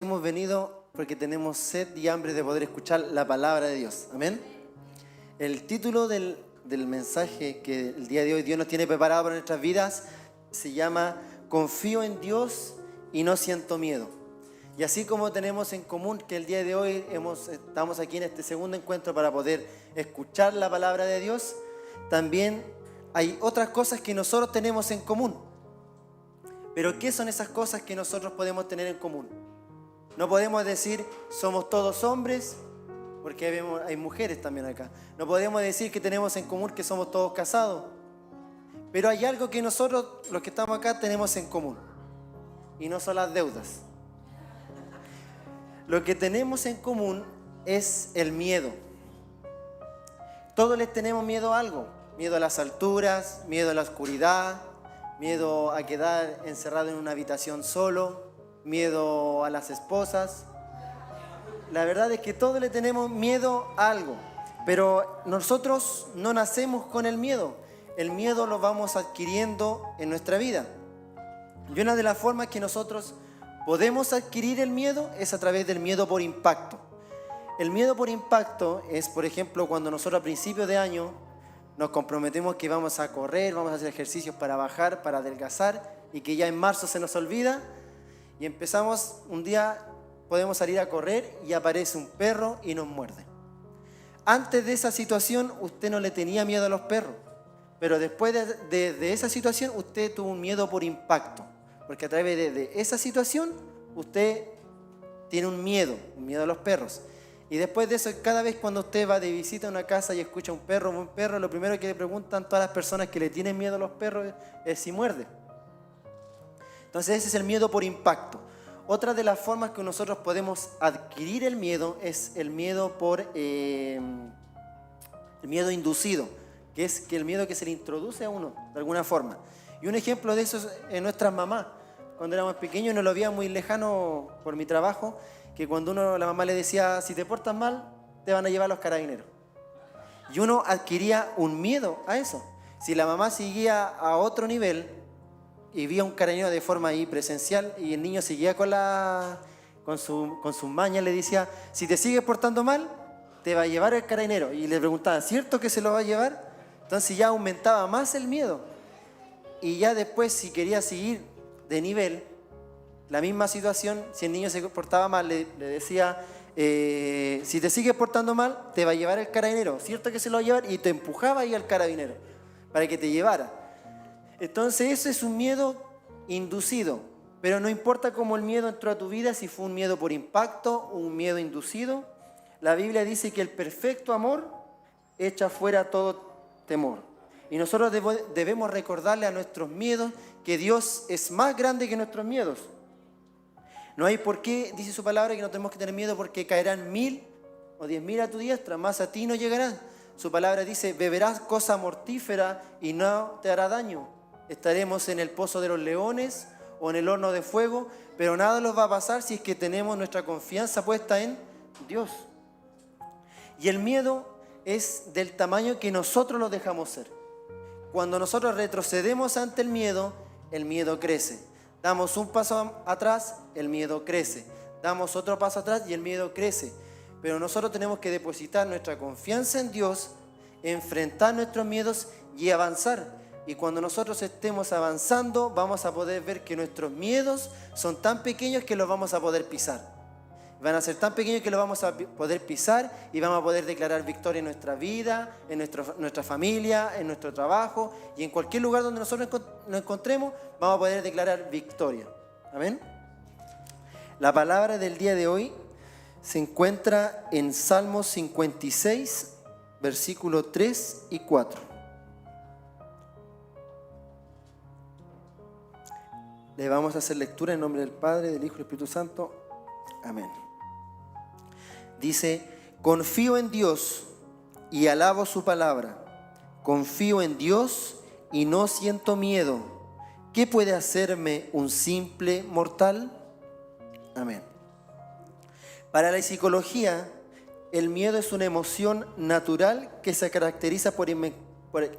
Hemos venido porque tenemos sed y hambre de poder escuchar la palabra de Dios. Amén. El título del mensaje que el día de hoy Dios nos tiene preparado para nuestras vidas se llama Confío en Dios y no siento miedo. Y así como tenemos en común que el día de hoy estamos aquí en este segundo encuentro para poder escuchar la palabra de Dios, también hay otras cosas que nosotros tenemos en común. Pero ¿qué son esas cosas que nosotros podemos tener en común? No podemos decir somos todos hombres, porque hay mujeres también acá. No podemos decir que tenemos en común que somos todos casados. Pero hay algo que nosotros, los que estamos acá, tenemos en común. Y no son las deudas. Lo que tenemos en común es el miedo. Todos les tenemos miedo a algo. Miedo a las alturas, miedo a la oscuridad, miedo a quedar encerrado en una habitación solo, miedo a las esposas. La verdad es que todos le tenemos miedo a algo, pero nosotros no nacemos con el miedo. El miedo lo vamos adquiriendo en nuestra vida. Y una de las formas que nosotros podemos adquirir el miedo es a través del miedo por impacto. El miedo por impacto es, por ejemplo, cuando nosotros a principios de año nos comprometemos que vamos a correr, vamos a hacer ejercicios para bajar, para adelgazar, y que ya en marzo se nos olvida, y empezamos un día, podemos salir a correr y aparece un perro y nos muerde. Antes de esa situación usted no le tenía miedo a los perros, pero después de esa situación usted tuvo un miedo por impacto, porque a través de esa situación usted tiene un miedo a los perros. Y después de eso, cada vez cuando usted va de visita a una casa y escucha un perro, lo primero que le preguntan todas las personas que le tienen miedo a los perros es si muerde. Entonces ese es el miedo por impacto. Otra de las formas que nosotros podemos adquirir el miedo es el miedo el miedo inducido, que es que el miedo que se le introduce a uno de alguna forma. Y un ejemplo de eso es nuestras mamás. Cuando éramos pequeños no lo veía muy lejano por mi trabajo, que cuando la mamá le decía, si te portas mal, te van a llevar los carabineros. Y uno adquiría un miedo a eso. Si la mamá seguía a otro nivel y veía un carabinero de forma ahí presencial y el niño seguía con sus mañas, le decía, si te sigues portando mal, te va a llevar el carabinero. Y le preguntaba, ¿cierto que se lo va a llevar? Entonces ya aumentaba más el miedo. Y ya después, si quería seguir de nivel, la misma situación, si el niño se portaba mal, le decía, si te sigues portando mal, te va a llevar el carabinero. ¿Cierto que se lo va a llevar? Y te empujaba ahí al carabinero para que te llevara. Entonces eso es un miedo inducido. Pero no importa cómo el miedo entró a tu vida, si fue un miedo por impacto o un miedo inducido. La Biblia dice que el perfecto amor echa fuera todo temor. Y nosotros debemos recordarle a nuestros miedos que Dios es más grande que nuestros miedos. No hay por qué, dice su palabra, que no tenemos que tener miedo porque caerán 1000 o 10.000 a tu diestra, más a ti no llegarán. Su palabra dice, beberás cosa mortífera y no te hará daño. Estaremos en el pozo de los leones o en el horno de fuego, pero nada nos va a pasar si es que tenemos nuestra confianza puesta en Dios. Y el miedo es del tamaño que nosotros lo dejamos ser. Cuando nosotros retrocedemos ante el miedo crece. Damos un paso atrás, el miedo crece. Damos otro paso atrás y el miedo crece. Pero nosotros tenemos que depositar nuestra confianza en Dios, enfrentar nuestros miedos y avanzar. Y cuando nosotros estemos avanzando, vamos a poder ver que nuestros miedos son tan pequeños que los vamos a poder pisar. Van a ser tan pequeños que los vamos a poder pisar y vamos a poder declarar victoria en nuestra vida, en nuestra familia, en nuestro trabajo y en cualquier lugar donde nosotros nos encontremos, vamos a poder declarar victoria. Amén. La palabra del día de hoy se encuentra en Salmos 56, versículos 3 y 4. Le vamos a hacer lectura en nombre del Padre, del Hijo y del Espíritu Santo. Amén. Dice, confío en Dios y alabo su palabra. Confío en Dios y no siento miedo. ¿Qué puede hacerme un simple mortal? Amén. Para la psicología, el miedo es una emoción natural que se caracteriza por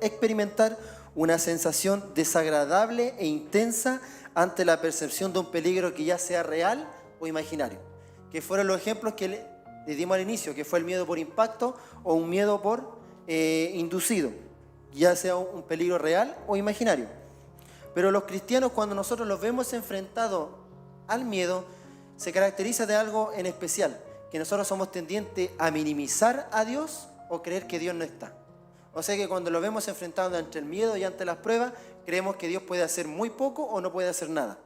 experimentar una sensación desagradable e intensa ante la percepción de un peligro que ya sea real o imaginario. que fueron los ejemplos que le dimos al inicio, que fue el miedo por impacto o un miedo por inducido, ya sea un peligro real o imaginario. Pero los cristianos, cuando nosotros los vemos enfrentados al miedo, se caracteriza de algo en especial, que nosotros somos tendientes a minimizar a Dios o creer que Dios no está. O sea que cuando lo vemos enfrentado ante el miedo y ante las pruebas, creemos que Dios puede hacer muy poco o no puede hacer nada.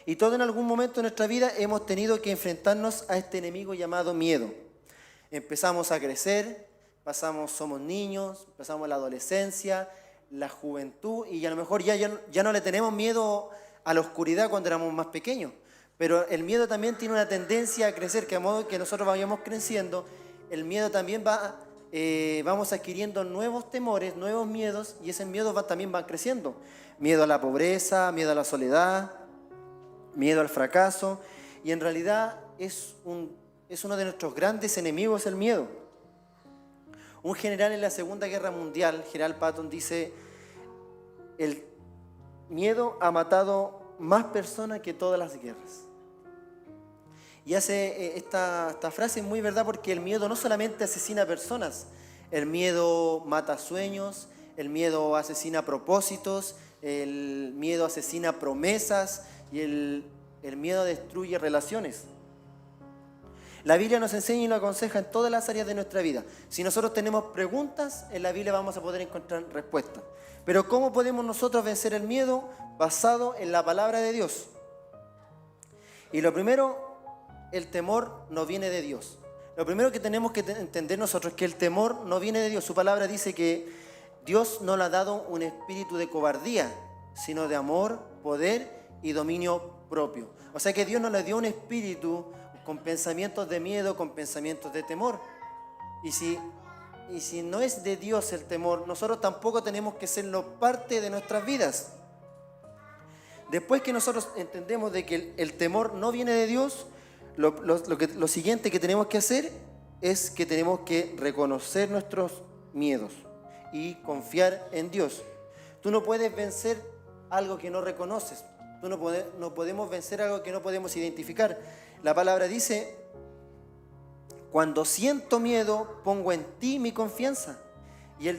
Y todos en algún momento de nuestra vida hemos tenido que enfrentarnos a este enemigo llamado miedo. Empezamos a crecer, somos niños, pasamos la adolescencia, la juventud, y a lo mejor ya no le tenemos miedo a la oscuridad cuando éramos más pequeños. Pero el miedo también tiene una tendencia a crecer, que a modo que nosotros vayamos creciendo, el miedo también vamos adquiriendo nuevos temores, nuevos miedos, y ese miedo también va creciendo. Miedo a la pobreza, miedo a la soledad, miedo al fracaso, y en realidad es uno de nuestros grandes enemigos el miedo. Un general en la Segunda Guerra Mundial, General Patton, dice: el miedo ha matado más personas que todas las guerras. Y hace esta frase muy verdad, porque el miedo no solamente asesina personas, el miedo mata sueños, el miedo asesina propósitos, el miedo asesina promesas y el miedo destruye relaciones. La Biblia nos enseña y nos aconseja en todas las áreas de nuestra vida. Si nosotros tenemos preguntas, en la Biblia vamos a poder encontrar respuestas. Pero ¿cómo podemos nosotros vencer el miedo? Basado en la palabra de Dios. Y lo primero, el temor no viene de Dios. Lo primero que tenemos que entender nosotros es que el temor no viene de Dios. Su palabra dice que Dios no le ha dado un espíritu de cobardía, sino de amor, poder y dominio propio. O sea que Dios no le dio un espíritu con pensamientos de miedo, con pensamientos de temor. Y si no es de Dios el temor, nosotros tampoco tenemos que serlo parte de nuestras vidas. Después que nosotros entendemos de que el temor no viene de Dios, lo siguiente que tenemos que hacer es que tenemos que reconocer nuestros miedos y confiar en Dios. Tú no puedes vencer algo que no reconoces. No podemos vencer algo que no podemos identificar. La palabra dice: cuando siento miedo, pongo en ti mi confianza. Y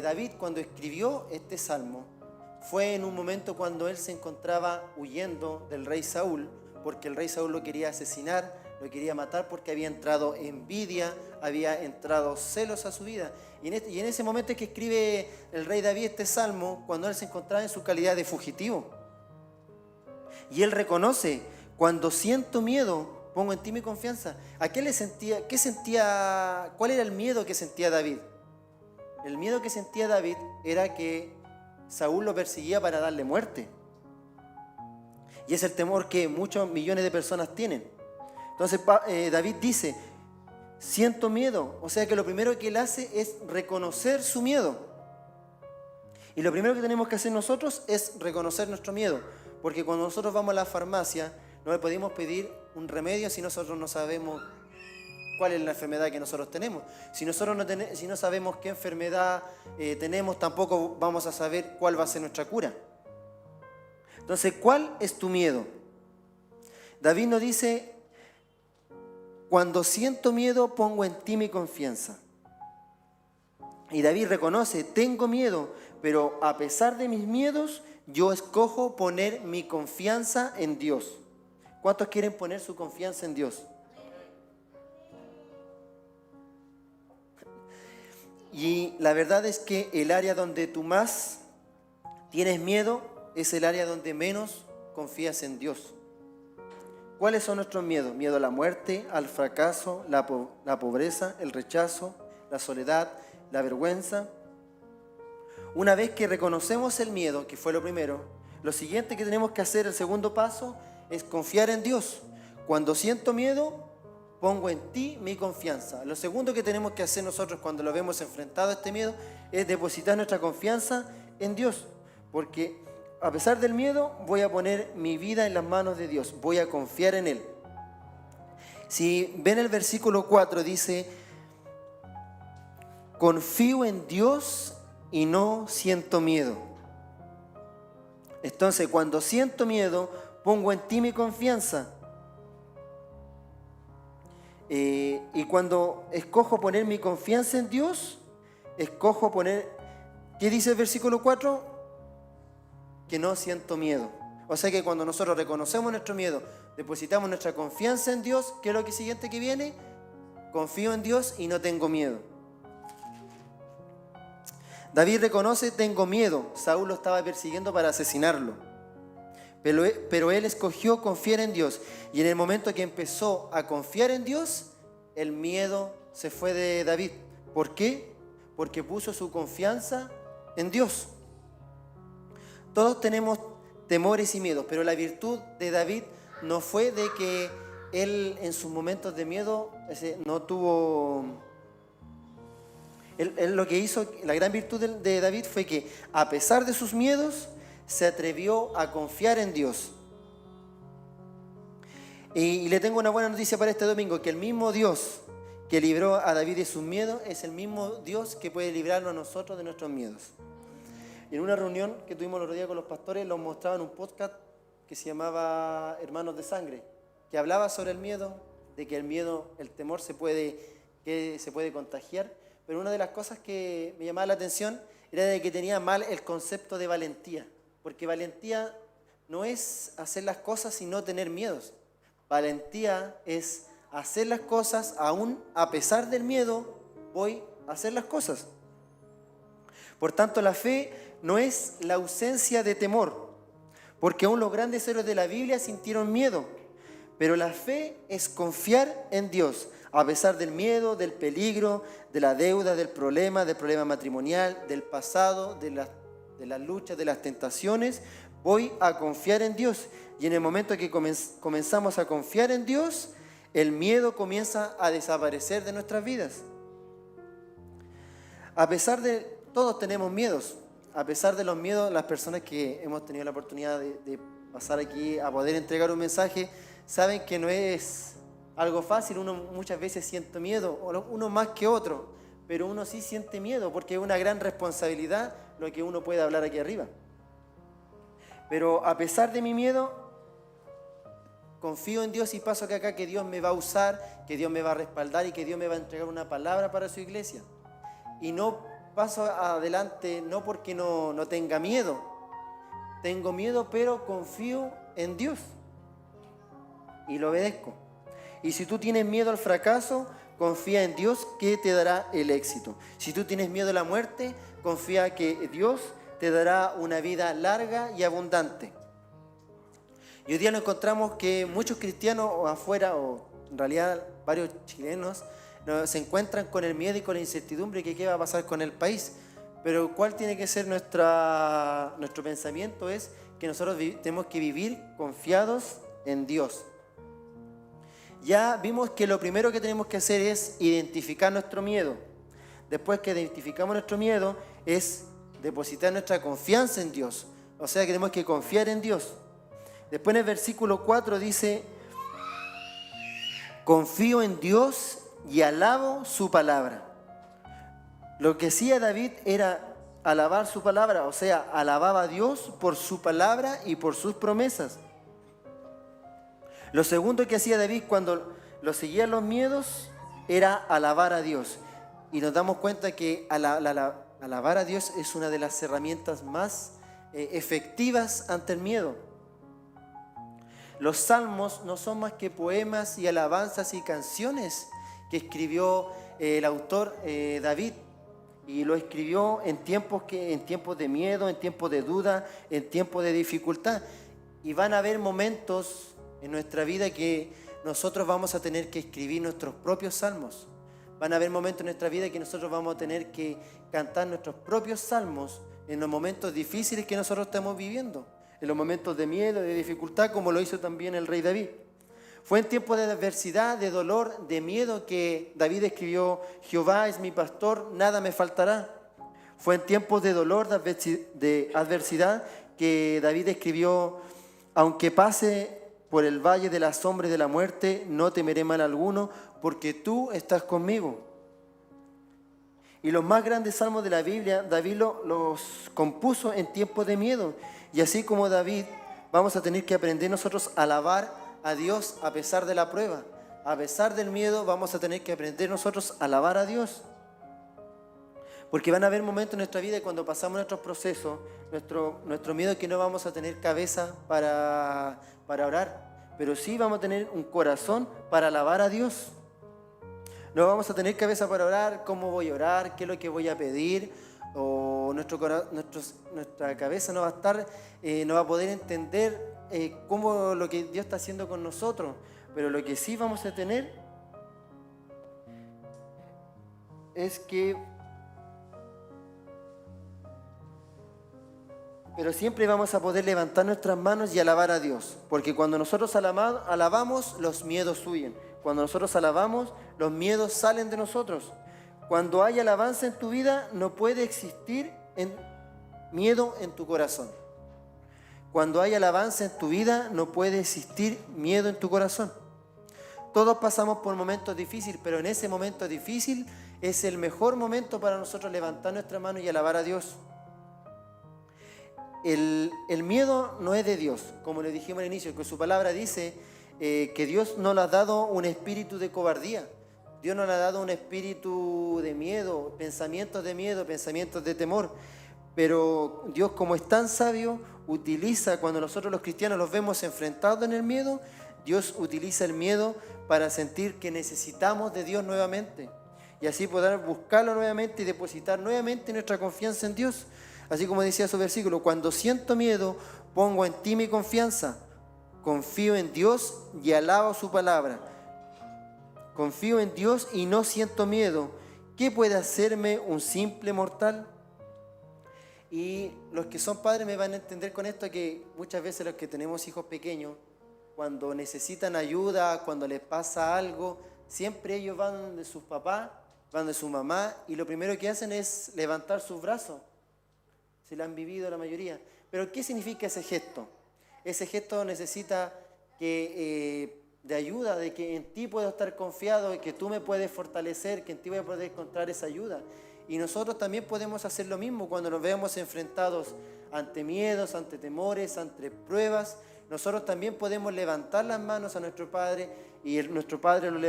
David, cuando escribió este salmo, fue en un momento cuando él se encontraba huyendo del rey Saúl, porque el rey Saúl lo quería asesinar, lo quería matar, porque había entrado envidia, había entrado celos a su vida. Y en ese momento es que escribe el rey David este salmo, cuando él se encontraba en su calidad de fugitivo. Y él reconoce: cuando siento miedo, pongo en ti mi confianza. ¿Cuál era el miedo que sentía David? El miedo que sentía David era que Saúl lo perseguía para darle muerte. Y es el temor que muchos millones de personas tienen. Entonces David dice: siento miedo. O sea que lo primero que él hace es reconocer su miedo. Y lo primero que tenemos que hacer nosotros es reconocer nuestro miedo. Porque cuando nosotros vamos a la farmacia, no le podemos pedir un remedio si nosotros no sabemos cuál es la enfermedad que nosotros tenemos. Si nosotros si no sabemos qué enfermedad tenemos, tampoco vamos a saber cuál va a ser nuestra cura. Entonces, ¿cuál es tu miedo? David nos dice: cuando siento miedo, pongo en ti mi confianza. Y David reconoce: tengo miedo, pero a pesar de mis miedos, yo escojo poner mi confianza en Dios. ¿Cuántos quieren poner su confianza en Dios? Y la verdad es que el área donde tú más tienes miedo es el área donde menos confías en Dios. ¿Cuáles son nuestros miedos? Miedo a la muerte, al fracaso, la pobreza, el rechazo, la soledad, la vergüenza. Una vez que reconocemos el miedo, que fue lo primero, lo siguiente que tenemos que hacer, el segundo paso, es confiar en Dios. Cuando siento miedo, pongo en ti mi confianza. Lo segundo que tenemos que hacer nosotros cuando lo vemos enfrentado a este miedo es depositar nuestra confianza en Dios. Porque a pesar del miedo, voy a poner mi vida en las manos de Dios. Voy a confiar en Él. Si ven el versículo 4, dice: confío en Dios y no siento miedo. Entonces, cuando siento miedo, pongo en ti mi confianza. Y cuando escojo poner mi confianza en Dios, escojo poner, ¿qué dice el versículo 4? Que no siento miedo. O sea que cuando nosotros reconocemos nuestro miedo, depositamos nuestra confianza en Dios, ¿qué es lo siguiente que viene? Confío en Dios y no tengo miedo. David reconoce, tengo miedo. Saúl lo estaba persiguiendo para asesinarlo. Pero él escogió confiar en Dios. Y en el momento que empezó a confiar en Dios, el miedo se fue de David. ¿Por qué? Porque puso su confianza en Dios. Todos tenemos temores y miedos, pero la virtud de David no fue de que él en sus momentos de miedo no tuvo... Él lo que hizo, la gran virtud de David fue que a pesar de sus miedos, se atrevió a confiar en Dios. Y le tengo una buena noticia para este domingo, que el mismo Dios que libró a David de sus miedos es el mismo Dios que puede librarnos a nosotros de nuestros miedos. En una reunión que tuvimos el otro día con los pastores, los mostraban un podcast que se llamaba Hermanos de Sangre, que hablaba sobre el miedo, de que el miedo, el temor se puede contagiar. Pero una de las cosas que me llamaba la atención era de que tenía mal el concepto de valentía. Porque valentía no es hacer las cosas y no tener miedos. Valentía es hacer las cosas aún a pesar del miedo, voy a hacer las cosas. Por tanto, la fe no es la ausencia de temor, porque aún los grandes héroes de la Biblia sintieron miedo. Pero la fe es confiar en Dios, a pesar del miedo, del peligro, de la deuda, del problema matrimonial, del pasado, de las luchas, de las tentaciones. Voy a confiar en Dios. Y en el momento que comenzamos a confiar en Dios, el miedo comienza a desaparecer de nuestras vidas. A pesar de, todos tenemos miedos. A pesar de los miedos, las personas que hemos tenido la oportunidad de pasar aquí a poder entregar un mensaje, saben que no es algo fácil. Uno muchas veces siente miedo, uno más que otro, pero uno sí siente miedo porque es una gran responsabilidad lo que uno puede hablar aquí arriba. Pero a pesar de mi miedo, confío en Dios y paso acá que Dios me va a usar, que Dios me va a respaldar y que Dios me va a entregar una palabra para su iglesia. Y no paso adelante no porque no tenga miedo. Tengo miedo, pero confío en Dios y lo obedezco. Y si tú tienes miedo al fracaso, confía en Dios que te dará el éxito. Si tú tienes miedo a la muerte, confía que Dios te dará una vida larga y abundante. Y hoy día nos encontramos que muchos cristianos afuera, o en realidad varios chilenos, se encuentran con el miedo y con la incertidumbre de qué va a pasar con el país. Pero ¿cuál tiene que ser nuestro pensamiento? Es que nosotros tenemos que vivir confiados en Dios. Ya vimos que lo primero que tenemos que hacer es identificar nuestro miedo. Después que identificamos nuestro miedo, es depositar nuestra confianza en Dios. O sea que tenemos que confiar en Dios. Después en el versículo 4 dice, confío en Dios y alabo su palabra. Lo que hacía David era alabar su palabra, o sea, alababa a Dios por su palabra y por sus promesas. Lo segundo que hacía David cuando lo seguían los miedos era alabar a Dios. Y nos damos cuenta que alabar a Dios es una de las herramientas más efectivas ante el miedo. Los salmos no son más que poemas y alabanzas y canciones que escribió el autor David. Y lo escribió en tiempos de miedo, en tiempos de duda, en tiempos de dificultad. Y van a haber momentos en nuestra vida que nosotros vamos a tener que escribir nuestros propios salmos. Van a haber momentos en nuestra vida que nosotros vamos a tener que cantar nuestros propios salmos en los momentos difíciles que nosotros estamos viviendo, en los momentos de miedo, de dificultad, como lo hizo también el rey David. Fue en tiempos de adversidad, de dolor, de miedo que David escribió, Jehová es mi pastor, nada me faltará. Fue en tiempos de dolor, de adversidad, que David escribió, aunque pase por el valle de la sombra y de la muerte, no temeré mal alguno, porque tú estás conmigo. Y los más grandes salmos de la Biblia, David los compuso en tiempos de miedo. Y así como David, vamos a tener que aprender nosotros a alabar a Dios a pesar de la prueba. a pesar del miedo, vamos a tener que aprender nosotros a alabar a Dios. Porque van a haber momentos en nuestra vida y cuando pasamos nuestros procesos, nuestro miedo es que no vamos a tener cabeza para orar, pero sí vamos a tener un corazón para alabar a Dios. No vamos a tener cabeza para orar, cómo voy a orar, qué es lo que voy a pedir, o nuestra cabeza no va a estar, no va a poder entender cómo lo que Dios está haciendo con nosotros, pero lo que sí vamos a tener es que, pero siempre vamos a poder levantar nuestras manos y alabar a Dios, porque cuando nosotros alabamos, los miedos huyen. Cuando nosotros alabamos, los miedos salen de nosotros. Cuando hay alabanza en tu vida, no puede existir miedo en tu corazón. Cuando hay alabanza en tu vida, no puede existir miedo en tu corazón. Todos pasamos por momentos difíciles, pero en ese momento difícil es el mejor momento para nosotros levantar nuestra mano y alabar a Dios. El miedo no es de Dios, como le dijimos al inicio, que su palabra dice que Dios no le ha dado un espíritu de cobardía. Dios no le ha dado un espíritu de miedo, pensamientos de temor. Pero Dios, como es tan sabio, utiliza, cuando nosotros los cristianos los vemos enfrentados en el miedo, Dios utiliza el miedo para sentir que necesitamos de Dios nuevamente. Y así poder buscarlo nuevamente y depositar nuevamente nuestra confianza en Dios. Así como decía su versículo, cuando siento miedo, pongo en ti mi confianza. Confío en Dios y alabo su palabra. Confío en Dios y no siento miedo. ¿Qué puede hacerme un simple mortal? Y los que son padres me van a entender con esto que muchas veces los que tenemos hijos pequeños, cuando necesitan ayuda, cuando les pasa algo, siempre ellos van de sus papás, van de su mamá y lo primero que hacen es levantar sus brazos. Se lo han vivido la mayoría. Pero ¿qué significa ese gesto? Ese gesto necesita de ayuda, de que en ti puedo estar confiado, de que tú me puedes fortalecer, que en ti voy a poder encontrar esa ayuda. Y nosotros también podemos hacer lo mismo cuando nos vemos enfrentados ante miedos, ante temores, ante pruebas. Nosotros también podemos levantar las manos a nuestro Padre y nuestro Padre los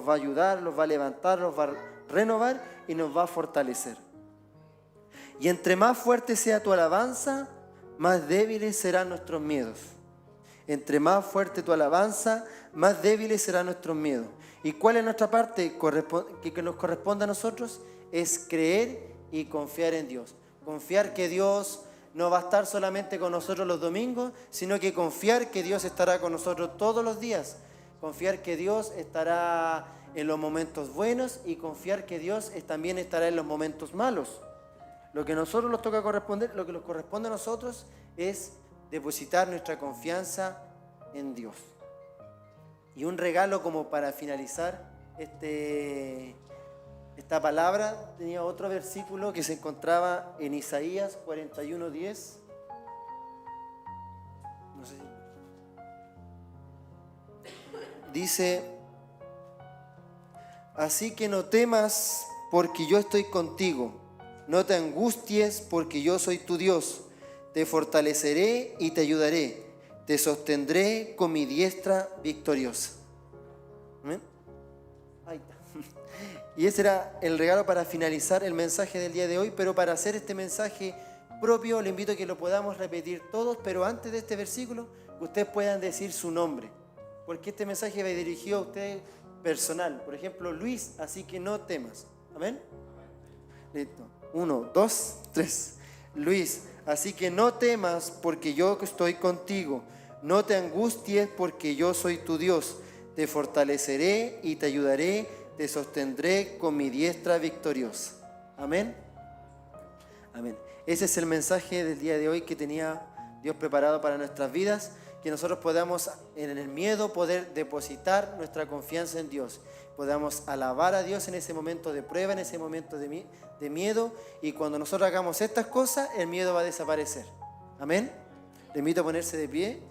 va a ayudar, los va a levantar, los va a renovar y nos va a fortalecer. Y entre más fuerte sea tu alabanza, más débiles serán nuestros miedos. Entre más fuerte tu alabanza, más débiles serán nuestros miedos. ¿Y cuál es nuestra parte que nos corresponde a nosotros? Es creer y confiar en Dios. Confiar que Dios no va a estar solamente con nosotros los domingos, sino que confiar que Dios estará con nosotros todos los días. Confiar que Dios estará en los momentos buenos y confiar que Dios también estará en los momentos malos. Lo que nosotros nos toca corresponder, lo que nos corresponde a nosotros es depositar nuestra confianza en Dios. Y un regalo como para finalizar esta palabra, tenía otro versículo que se encontraba en Isaías 41:10. No sé si... Dice: así que no temas porque yo estoy contigo. No te angusties porque yo soy tu Dios. Te fortaleceré y te ayudaré. Te sostendré con mi diestra victoriosa. ¿Amén? Ahí está. Y ese era el regalo para finalizar el mensaje del día de hoy. Pero para hacer este mensaje propio, le invito a que lo podamos repetir todos. Pero antes de este versículo, ustedes puedan decir su nombre. Porque este mensaje va dirigido a ustedes personal. Por ejemplo, Luis, así que no temas. ¿Amén? Listo. 1, 2, 3. Luis, así que no temas porque yo estoy contigo. No te angusties porque yo soy tu Dios. Te fortaleceré y te ayudaré. Te sostendré con mi diestra victoriosa. Amén. Amén. Ese es el mensaje del día de hoy que tenía Dios preparado para nuestras vidas. Que nosotros podamos en el miedo poder depositar nuestra confianza en Dios. Podamos alabar a Dios en ese momento de prueba, en ese momento de miedo. Y cuando nosotros hagamos estas cosas, el miedo va a desaparecer. Amén. Le invito a ponerse de pie.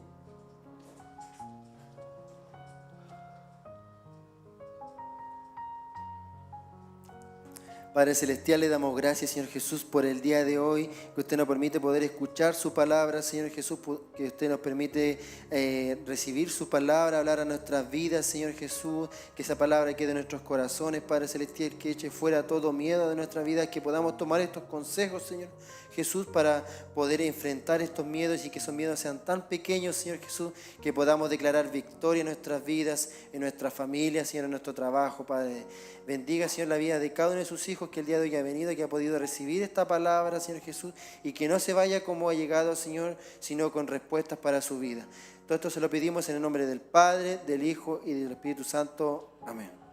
Padre Celestial, le damos gracias, Señor Jesús, por el día de hoy, que usted nos permite poder escuchar su palabra, Señor Jesús, que usted nos permite recibir su palabra, hablar a nuestras vidas, Señor Jesús, que esa palabra quede en nuestros corazones, Padre Celestial, que eche fuera todo miedo de nuestra vida, que podamos tomar estos consejos, Señor Jesús, para poder enfrentar estos miedos y que esos miedos sean tan pequeños, Señor Jesús, que podamos declarar victoria en nuestras vidas, en nuestra familia, Señor, en nuestro trabajo, Padre. Bendiga, Señor, la vida de cada uno de sus hijos que el día de hoy ha venido, que ha podido recibir esta palabra, Señor Jesús, y que no se vaya como ha llegado, Señor, sino con respuestas para su vida. Todo esto se lo pedimos en el nombre del Padre, del Hijo y del Espíritu Santo. Amén.